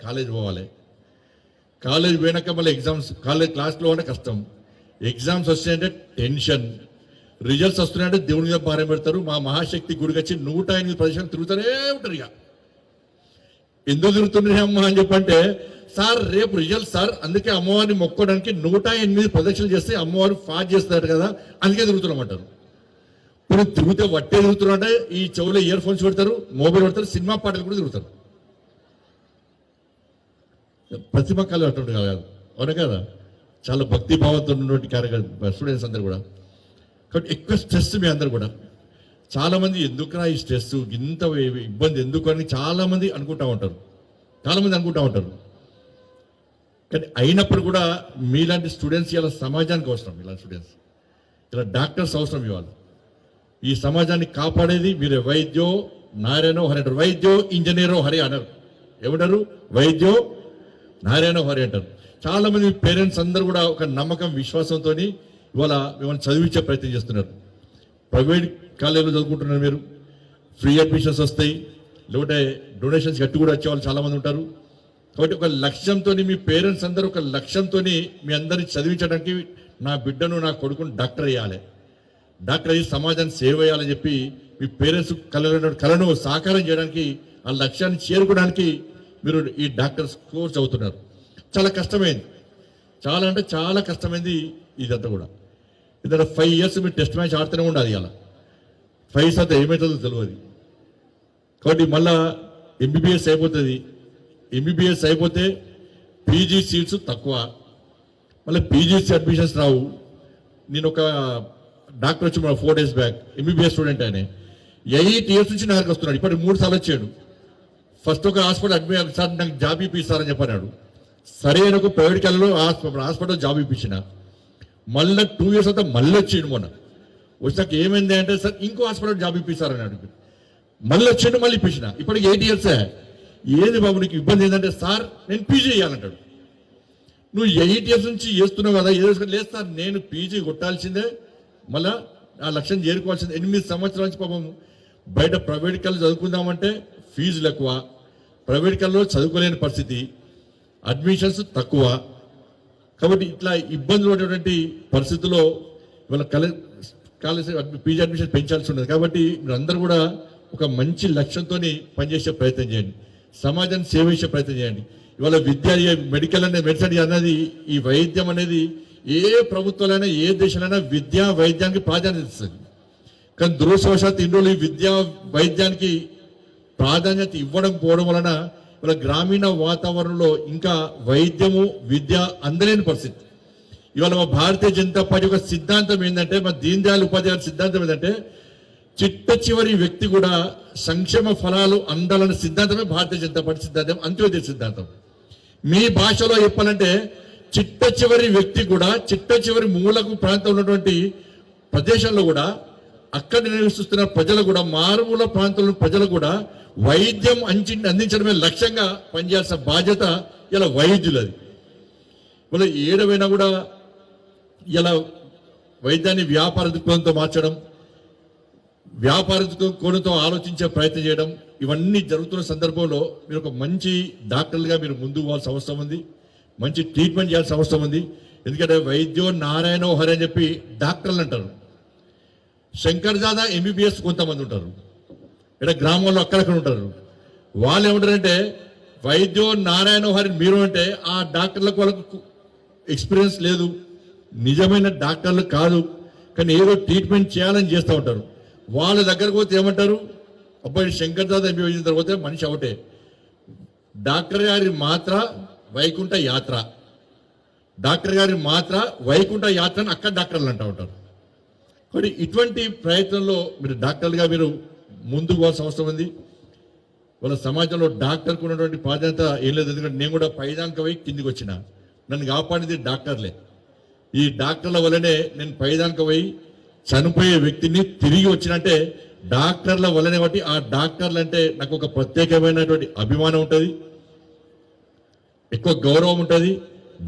College పోవాలి, college పోయినాక మళ్ళీ ఎగ్జామ్స్, కాలేజ్ క్లాస్లో ఉంటే కష్టం, ఎగ్జామ్స్ వస్తాయంటే టెన్షన్, రిజల్ట్స్ వస్తున్నాయంటే దేవుని మీద భారం పెడతారు. మా మహాశక్తి గుడికి వచ్చి 108 ప్రదేశాలు తిరుగుతూనే ఉంటారు. ఇక ఎందుకు తిరుగుతున్నాయి అమ్మ అని చెప్పంటే, సార్ రేపు రిజల్ట్ సార్, అందుకే అమ్మవారిని మొక్కడానికి 108 ప్రదక్షిణలు చేస్తే అమ్మవారు ఫాస్ట్ చేస్తారు కదా, అందుకే తిరుగుతున్నామంటారు. ఇప్పుడు తిరిగితే వట్టే తిరుగుతున్నారంటే ఈ చెవులో ఇయర్ ఫోన్స్ పెడతారు, మొబైల్ పెడతారు, సినిమా పాటలు కూడా తిరుగుతారు. ప్రతిమ కళ అటువంటి కాదు, అవునా కదా? చాలా భక్తి భావంతో ఉన్నటువంటి స్టూడెంట్స్ అందరు కూడా. కాబట్టి ఎక్కువ స్ట్రెస్ మీ అందరు కూడా. చాలామంది ఎందుకురా ఈ స్ట్రెస్, ఇంత ఇబ్బంది ఎందుకు అని చాలామంది అనుకుంటూ ఉంటారు, కానీ అయినప్పుడు కూడా మీలాంటి స్టూడెంట్స్ ఇలా సమాజానికి అవసరం. ఇలాంటి స్టూడెంట్స్, ఇలా డాక్టర్స్ అవసరం. ఇవాళ ఈ సమాజాన్ని కాపాడేది మీరు. వైద్యో నారాయణో హరి అంటారు, వైద్యో ఇంజనీరో హరి అన్నారు. ఏమంటారు? వైద్యో నారాయణో హరి అంటారు. చాలా మంది పేరెంట్స్ అందరూ కూడా ఒక నమ్మకం, విశ్వాసంతో ఇవాళ మిమ్మల్ని చదివించే ప్రయత్నం చేస్తున్నారు. ప్రైవేట్ కాలేజీలో చదువుకుంటున్నారు మీరు, ఫ్రీ అడ్మిషన్స్ వస్తాయి, లేకపోతే డొనేషన్స్ కట్టి కూడా వచ్చే వాళ్ళు చాలామంది ఉంటారు. కాబట్టి ఒక లక్ష్యంతో మీ పేరెంట్స్ అందరూ ఒక లక్ష్యంతో మీ అందరినీ చదివించడానికి, నా బిడ్డను నా కొడుకును డాక్టర్ అయ్యాలి, డాక్టర్ అయ్యి సమాజాన్ని సేవ చేయాలని చెప్పి మీ పేరెంట్స్ కళను సాకారం చేయడానికి, ఆ లక్ష్యాన్ని చేరుకోవడానికి మీరు ఈ డాక్టర్స్ కోర్స్ చదువుతున్నారు. చాలా కష్టమైంది, చాలా అంటే చాలా కష్టమైంది ఇదంతా కూడా. ఇదంతా 5 years మీరు టెస్ట్ మ్యాచ్ ఆడుతూనే ఉండాలి. అలా 5 years అంతా ఏమవుతుందో తెలియదు. కాబట్టి మళ్ళా ఎంబీబీఎస్ అయిపోతుంది. ఎంబీబీఎస్ అయిపోతే పీజీ సీట్స్ తక్కువ, మళ్ళీ పీజీసీ అడ్మిషన్స్ రావు. నేను ఒక డాక్టర్ వచ్చి 4 days బ్యాక్, ఎంబీబీఎస్ స్టూడెంట్ ఆయన 8 years నుంచి నాకు వస్తున్నాడు. ఇప్పటికి 3 సార్లు వచ్చాడు. ఫస్ట్ ఒక హాస్పిటల్ అడ్మిట్, సార్ నాకు జాబ్ ఇప్పిస్తారని చెప్పన్నాడు. సరే అని ఒక ప్రైవేట్ కాలేజీలో హాస్పిటల్ జాబ్ ఇప్పించిన. మళ్ళీ 2 years అంతా మళ్ళీ వచ్చిండు. మొన్న వచ్చాక ఏమైంది అంటే, సార్ ఇంకో హాస్పిటల్ జాబ్ ఇప్పిస్తారని అడిగి మళ్ళీ వచ్చిండు, మళ్ళీ ఇప్పించిన. ఇప్పటికి 8 years. ఏది బాబు నీకు ఇబ్బంది ఏంటంటే, సార్ నేను పీజీ చేయాలంటాడు. నువ్వు 8 years నుంచి చేస్తున్నావు కదా, లేదు సార్ నేను పీజీ కొట్టాల్సిందే, మళ్ళా ఆ లక్ష్యం చేరుకోవాల్సిందే. 8 సంవత్సరాల నుంచి పాపం బయట ప్రైవేట్ కాలేజ్ చదువుకుందామంటే ఫీజులు ఎక్కువ, ప్రైవేట్ కాలేజ్లో చదువుకోలేని పరిస్థితి, అడ్మిషన్స్ తక్కువ. కాబట్టి ఇట్లా ఇబ్బందులు ఉన్నటువంటి పరిస్థితుల్లో ఇవాళ కాలేజ్ పీజీ అడ్మిషన్ పెంచాల్సి ఉన్నది. కాబట్టి మీరందరూ కూడా ఒక మంచి లక్ష్యంతో పనిచేసే ప్రయత్నం చేయండి, సమాజాన్ని సేవ చేసే ప్రయత్నం చేయండి. ఇవాళ విద్య, మెడికల్ అనేది, మెడిసిన్ అన్నది, ఈ వైద్యం అనేది ఏ ప్రభుత్వాలైనా ఏ దేశాలైనా విద్యా వైద్యానికి ప్రాధాన్యత ఇస్తుంది. కానీ దురదృష్టవశాత్తు ఇన్ని రోజులు ఈ విద్యా వైద్యానికి ప్రాధాన్యత ఇవ్వడం పోవడం వలన ఇవాళ గ్రామీణ వాతావరణంలో ఇంకా వైద్యము విద్య అందలేని పరిస్థితి. ఇవాళ మా భారతీయ జనతా పార్టీ యొక్క సిద్ధాంతం ఏంటంటే, మా దీన్ దయాళ్ ఉపాధ్యాయుల సిద్ధాంతం ఏంటంటే, చిట్ట చివరి వ్యక్తి కూడా సంక్షేమ ఫలాలు అందాలన్న సిద్ధాంతమే భారతీయ జనతా పార్టీ సిద్ధాంతం, అంత్యోదయ సిద్ధాంతం. మీ భాషలో చెప్పాలంటే, చిట్ట చివరి వ్యక్తి కూడా, చిట్ట చివరి మూలకు ప్రాంతంలో ఉన్నటువంటి ప్రదేశంలో కూడా, అక్కడ నివసిస్తున్న ప్రజలు కూడా, మారుమూల ప్రాంతంలో ప్రజలు కూడా వైద్యం అందించడమే లక్ష్యంగా పనిచేయాల్సిన బాధ్యత ఇలా వైద్యులది. ఇలా ఏడవైనా కూడా ఇలా వైద్యాన్ని వ్యాపార దృక్పథంతో మార్చడం, వ్యాపార కోణంతో ఆలోచించే ప్రయత్నం చేయడం, ఇవన్నీ జరుగుతున్న సందర్భంలో మీరు ఒక మంచి డాక్టర్లుగా మీరు ముందుకు పోవాల్సిన అవసరం ఉంది, మంచి ట్రీట్మెంట్ చేయాల్సిన అవసరం ఉంది. ఎందుకంటే వైద్యో నారాయణో హరి అని చెప్పి డాక్టర్లు అంటారు. శంకర్ దాదా ఎంబీబీఎస్ కొంతమంది ఉంటారు, ఇక్కడ గ్రామంలో అక్కడక్కడ ఉంటారు. వాళ్ళు ఏమంటారంటే, వైద్యో నారాయణో హరి మీరు అంటే ఆ డాక్టర్లకు వాళ్ళకు ఎక్స్పీరియన్స్ లేదు, నిజమైన డాక్టర్లు కాదు, కానీ ఏదో ట్రీట్మెంట్ చేయాలని చేస్తూ ఉంటారు. వాళ్ళ దగ్గరకు పోతే ఏమంటారు, అబ్బాయి శంకర్ దాదా ఎంబీబీఎస్ తర్వాత మనిషి ఒకటే, డాక్టర్ గారి మాత్ర వైకుంఠ యాత్ర, డాక్టర్ గారి మాత్ర వైకుంఠ యాత్ర అని అక్కడ డాక్టర్లు అంటూ ఉంటారు. కాబట్టి ఇటువంటి ప్రయత్నంలో మీరు డాక్టర్లుగా మీరు ముందుకు పోవాల్సిన అవసరం ఉంది. వాళ్ళ సమాజంలో డాక్టర్కు ఉన్నటువంటి ప్రాధాన్యత ఏం లేదు. ఎందుకంటే నేను కూడా పైదాంక పోయి కిందికి వచ్చిన, నన్ను కాపాడింది డాక్టర్లే. ఈ డాక్టర్ల వల్లనే నేను పైదాంక పోయి చనిపోయే వ్యక్తిని తిరిగి వచ్చినంటే డాక్టర్ల వల్లనే. బట్టి ఆ డాక్టర్లు అంటే నాకు ఒక ప్రత్యేకమైనటువంటి అభిమానం ఉంటుంది, ఎక్కువ గౌరవం ఉంటుంది,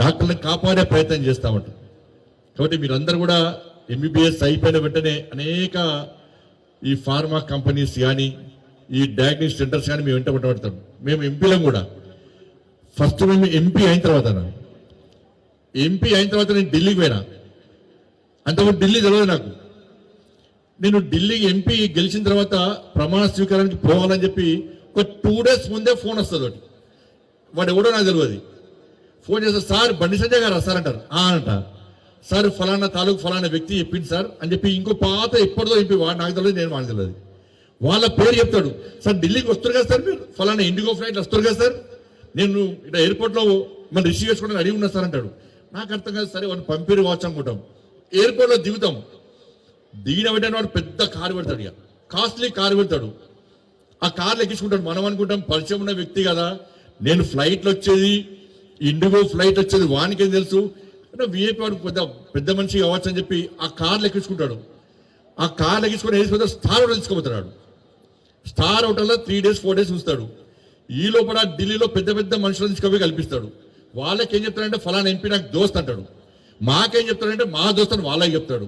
డాక్టర్లను కాపాడే ప్రయత్నం చేస్తూ ఉంటారు. కాబట్టి మీరందరూ కూడా ఎంబీబీఎస్ అయిపోయిన వెంటనే అనేక ఈ ఫార్మా కంపెనీస్ కానీ, ఈ డయాగ్నోస్టిక్ సెంటర్స్ కానీ మేము వెంట పడతాం. మేము ఎంపీలం కూడా ఫస్ట్ మేము ఎంపీ అయిన తర్వాత నేను ఢిల్లీకి పోయినా. అంతకుముందు ఢిల్లీ తెలియదు నాకు. నేను ఢిల్లీ ఎంపీ గెలిచిన తర్వాత ప్రమాణ స్వీకారానికి పోవాలని చెప్పి ఒక 2 days ముందే ఫోన్ వస్తుంది ఒకటి. వాడు ఎవడో నాకు తెలియదు. ఫోన్ చేస్తే సార్ బండి సంజయ్ గారు సార్ అంటారు. అంట సార్ ఫలానా తాలూకు ఫలానా వ్యక్తి చెప్పింది సార్ అని చెప్పి ఇంకో పాత ఎప్పటిదో ఎంపీ వాడు నాకు తెలియదు, నేను వాడికి తెలియదు. వాళ్ళ పేరు చెప్తాడు. సార్ ఢిల్లీకి వస్తారు కదా సార్, మీరు ఫలానా ఇండిగో ఫ్లైట్లు వస్తారు కదా సార్, నేను ఇక్కడ ఎయిర్పోర్ట్లో మనం రిసీవ్ చేసుకోవడానికి అడిగి ఉన్నా సార్ అంటాడు. నాకు అర్థం కాదు. సరే వాడిని పంపిరు కావచ్చు అనుకుంటాం. ఎయిర్పోర్ట్లో దిగుతాం. దిగిన వెంటనే వాడు పెద్ద కారు పెడతాడు, ఇక కాస్ట్లీ కారు పెడతాడు. ఆ కార్లు ఎక్కించుకుంటాడు. మనం అనుకుంటాం పరిచయం ఉన్న వ్యక్తి కదా, నేను ఫ్లైట్లు వచ్చేది ఇండిగో ఫ్లైట్ వచ్చేది వానికేం తెలుసు, విఐపి వాడు పెద్ద మనిషి కావచ్చు అని చెప్పి ఆ కార్లు ఎక్కించుకుంటాడు. ఆ కార్లు ఎక్కించుకొని వేసిపోతే స్టార్ హోటల్ తీసుకుపోతాడు. స్టార్ హోటల్లో 3 days 4 days ఉంచుతాడు. ఈ లోపల ఢిల్లీలో పెద్ద పెద్ద మనుషులను తీసుకుపోయి కల్పిస్తాడు. వాళ్ళకి ఏం చెప్తాడంటే ఫలానా ఎంపీ నాకు దోస్త్ అంటాడు. మాకేం చెప్తాడంటే మా దోస్త్ అని వాళ్ళకి చెప్తాడు.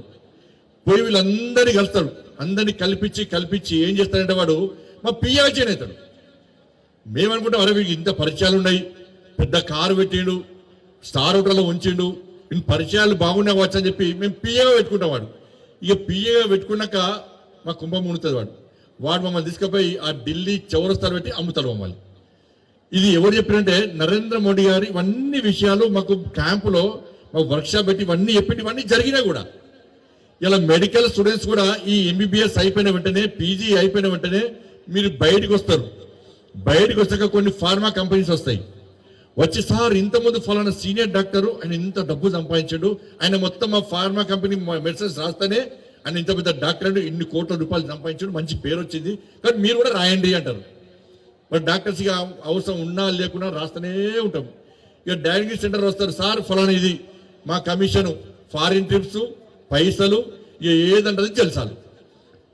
పోయి వీళ్ళందరినీ కలుస్తాడు. అందరినీ కల్పించి ఏం చేస్తాడంటే వాడు మా పిఏ చేయని అవుతాడు. మేమనుకుంటాం అరే వీడికి ఇంత పరిచయాలు ఉన్నాయి, పెద్ద కారు పెట్టిండు, స్టార్ హోటల్లో ఉంచిండు, వీళ్ళ పరిచయాలు బాగున్నా వచ్చు అని చెప్పి మేము పిఏగా పెట్టుకుంటాం. వాడు ఇక పిఏగా పెట్టుకున్నాక మా కుంభం మునుతుంది. వాడు మమ్మల్ని తీసుకుపోయి ఆ ఢిల్లీ చౌరస్తాలు పెట్టి అమ్ముతాడు మమ్మల్ని. ఇది ఎవరు చెప్పినంటే నరేంద్ర మోడీ గారు ఇవన్నీ విషయాలు మాకు క్యాంపులో మాకు వర్క్షాప్ పెట్టి ఇవన్నీ చెప్పి ఇవన్నీ జరిగినా కూడా ఇలా మెడికల్ స్టూడెంట్స్ కూడా ఈ ఎంబీబీఎస్ అయిపోయిన వెంటనే పీజీ అయిపోయిన వెంటనే మీరు బయటకు వస్తారు. బయటకు వచ్చాక కొన్ని ఫార్మా కంపెనీస్ వస్తాయి. వచ్చి సార్ ఇంతకుముందు ఫలానా సీనియర్ డాక్టరు ఆయన ఇంత డబ్బు సంపాదించాడు, ఆయన మొత్తం ఆ ఫార్మా కంపెనీ మెడిసిన్స్ రాస్తేనే ఆయన ఇంత పెద్ద డాక్టర్ అంటూ ఇన్ని కోట్ల రూపాయలు సంపాదించాడు, మంచి పేరు వచ్చింది, కానీ మీరు కూడా రాయండి అంటారు. మరి డాక్టర్స్ ఇక అవసరం ఉన్నా లేకున్నా రాస్తూనే ఉంటాం. ఇక డయాగ్నోస్టిక్ సెంటర్ వస్తారు, సార్ ఫలానా ఇది మా కమిషను, ఫారిన్ ట్రిప్స్, పైసలు, ఇక ఏదంటది తెలుసాలి.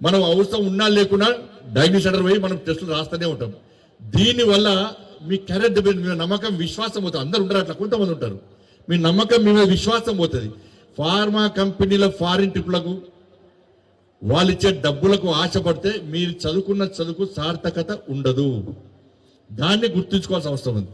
మనం అవసరం ఉన్నా లేకున్నా డయాగ్నోస్టిక్ సెంటర్ పోయి మనం టెస్టులు రాస్తూనే ఉంటాం. దీనివల్ల మీ కెరీర్ దెబ్బ, మీ నమ్మకం విశ్వాసం పోతుంది. అందరు ఉంటారు అట్లా, కొంతమంది ఉంటారు. మీ నమ్మకం మీ మీద విశ్వాసం పోతుంది. ఫార్మా కంపెనీల ఫారిన్ ట్రిప్లకు వాళ్ళు ఇచ్చే డబ్బులకు ఆశపడితే మీరు చదువుకున్న చదువుకు సార్థకత ఉండదు. దాన్ని గుర్తుంచుకోవాల్సిన అవసరం ఉంది.